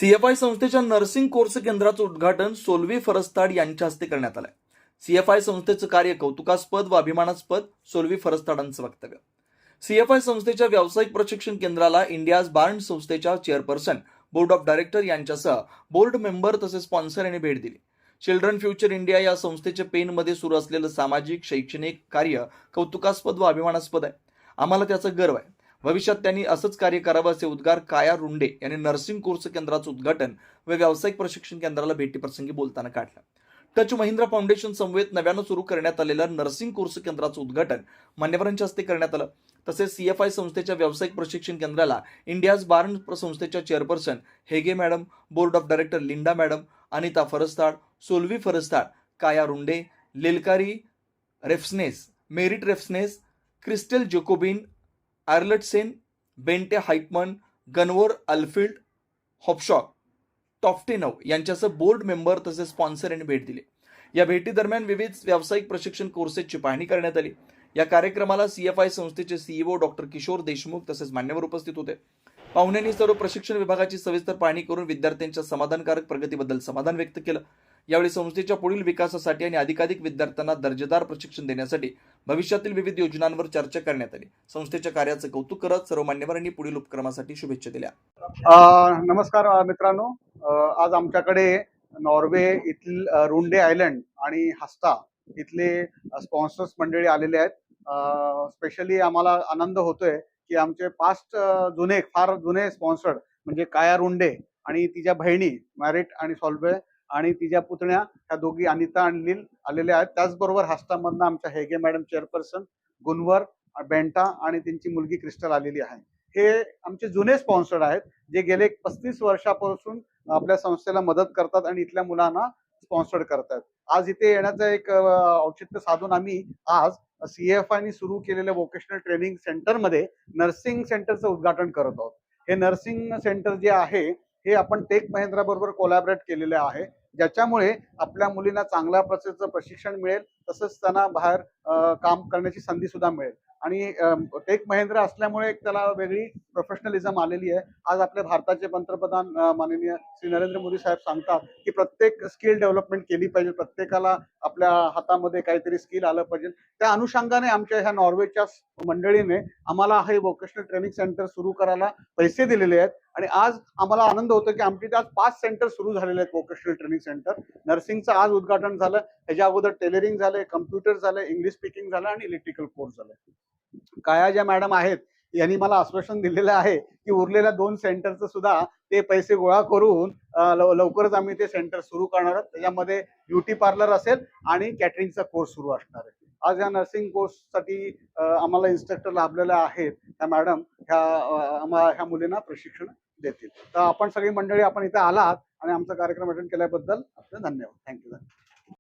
सीएफआय संस्थेच्या nursing course केंद्राचं उद्घाटन सोलवी फरस्ताड यांच्या हस्ते करण्यात आलंय। सीएफआय संस्थेचं कार्य कौतुकास्पद व अभिमानास्पद, सोलवी फरस्ताडांचं वक्तव्य। सीएफआय संस्थेच्या व्यावसायिक प्रशिक्षण केंद्राला इंडियाज बार्न संस्थेच्या चेअरपर्सन, बोर्ड ऑफ डायरेक्टर यांच्यासह बोर्ड मेंबर तसेच स्पॉन्सर यांनी भेट दिली। चिल्ड्रन फ्युचर इंडिया या संस्थेच्या पेनमध्ये सुरू असलेलं सामाजिक शैक्षणिक कार्य कौतुकास्पद व अभिमानास्पद आहे। आम्हाला त्याचा गर्व आहे। भविष्यात त्यांनी असंच कार्य करावं असे उद्गार काया रुंडे यांनी नर्सिंग कोर्स केंद्राचं उद्घाटन व व्यावसायिक प्रशिक्षण केंद्राला भेटीप्रसंगी बोलताना काढलं। टच महिंद्रा फाउंडेशन समवेत नव्यानं सुरू करण्यात आलेल्या नर्सिंग कोर्स केंद्राचं उद्घाटन मान्यवरांच्या हस्ते करण्यात आलं। तसेच सीएफआय संस्थेच्या व्यावसायिक प्रशिक्षण केंद्राला इंडियाज बार्न संस्थेच्या chairperson Hege madam, board of director Linda madam, Anita Farstad, Solvi Farstad, Kaja Runde, लेलकारी रेफ्सनेस, मेरिट रेफ्सनेस, क्रिस्टेल जोकोबिन, आर्लट सेन, बेंटे हाइटमन, गनवोर अल्फिल्ड, हॉपशॉक, टॉफ्टेनव यांच्यासह बोर्ड मेंबर तसेच स्पॉन्सर यांनी भेट दिली। या भेटीदरम्यान विविध व्यावसायिक प्रशिक्षण कोर्सेसची पाहणी करण्यात आली। या कार्यक्रमाला सीएफआय संस्थेचे सीईओ डॉक्टर किशोर देशमुख तसेच मान्यवर उपस्थित होते। पाहुण्यांनी सर्व प्रशिक्षण विभागाची सविस्तर पाहणी करून विद्यार्थ्यांच्या समाधानकारक प्रगतीबद्दल समाधान व्यक्त केलं। यावेळी संस्थेच्या पुढील विकासासाठी आणि अधिकाधिक विद्यार्थ्यांना दर्जेदार प्रशिक्षण देण्यासाठी भविष्यातील विविध योजनांवर चर्चा करण्यात आली। संस्थेच्या कार्याचं कौतुक करत सर्व मान्यवरांनी पुढील उपक्रमासाठी शुभेच्छा दिल्या। नमस्कार मित्रांनो, आज आमच्याकडे नॉर्वे येथील रुंडे आयलंड आणि हस्ता इथले स्पॉन्सर्स मंडळी आलेले आहेत। स्पेशली आम्हाला आनंद होतोय की आमचे फार जुने स्पॉन्सर्ड म्हणजे काया रुंडे आणि तिच्या बहिणी मॅरिट आणि सॉल्वे आणि तिच्या पुतण्या ह्या दोघी अनिता आणि लील आलेले आहेत। त्याचबरोबर हस्तामधनं आमच्या हेगे मॅडम चेअरपर्सन, गुनवर, बेंटा आणि त्यांची मुलगी क्रिस्टल आलेली आहे। हे आमचे जुने स्पॉन्सर्ड आहेत जे गेले 35 वर्षापासून आपल्या संस्थेला मदत करतात आणि इथल्या मुलांना स्पॉन्सर्ड करतात। आज इथे येण्याचं एक औचित्य साधून आम्ही आज सीएफआयने सुरू केलेल्या वोकेशनल ट्रेनिंग सेंटरमध्ये नर्सिंग सेंटरचं उद्घाटन करत आहोत। हे नर्सिंग सेंटर जे आहे हे आपण टेक महिंद्रा बरोबर कोलॅबरेट केलेले आहे, ज्याच्यामुळे आपल्या मुलींना चांगल्या प्रकारचं प्रशिक्षण मिळेल, तसंच त्यांना बाहेर काम करण्याची संधी सुद्धा मिळेल। आणि टेक महिंद्रा असल्यामुळे एक त्याला वेगळी प्रोफेशनलिझम आलेली आहे। आज आपल्या भारताचे पंतप्रधान माननीय श्री नरेंद्र मोदी साहेब सांगतात की प्रत्येक स्किल डेव्हलपमेंट केली पाहिजे, प्रत्येकाला आपल्या हातामध्ये काहीतरी स्किल आलं पाहिजे। त्या अनुषंगाने आमच्या ह्या नॉर्वेच्या मंडळीने आम्हाला हे वोकेशनल ट्रेनिंग सेंटर सुरू करायला पैसे दिलेले आहेत आणि आज आम्हाला आनंद होतो की आमची आज 5 सेंटर सुरू झालेले आहेत वोकेशनल ट्रेनिंग सेंटर। नर्सिंगचं आज उद्घाटन झालं, ह्याच्या अगोदर टेलरिंग झालंय, कम्प्युटर झालंय, इंग्लिश स्पीकिंग झालं आणि इलेक्ट्रिकल कोर्स झालंय। काया ज्या मॅडम आहेत यांनी मला आश्वासन दिलेलं आहे की उरलेल्या 2 सेंटरचं सुद्धा ते पैसे गोळा करून लवकरच आम्ही ते सेंटर सुरू करणार आहोत। त्याच्यामध्ये ब्युटी पार्लर असेल आणि कॅटरिंगचा कोर्स सुरू असणार आहे। आज या नर्सिंग कोर्ससाठी आम्हाला इन्स्ट्रक्टर लाभलेले आहेत, त्या मॅडम ह्या मुलींना प्रशिक्षण देतील। तर आपण सगळी मंडळी आपण इथे आलात आणि आमचा कार्यक्रम अटेंड केल्याबद्दल आपले धन्यवाद। थँक्यू।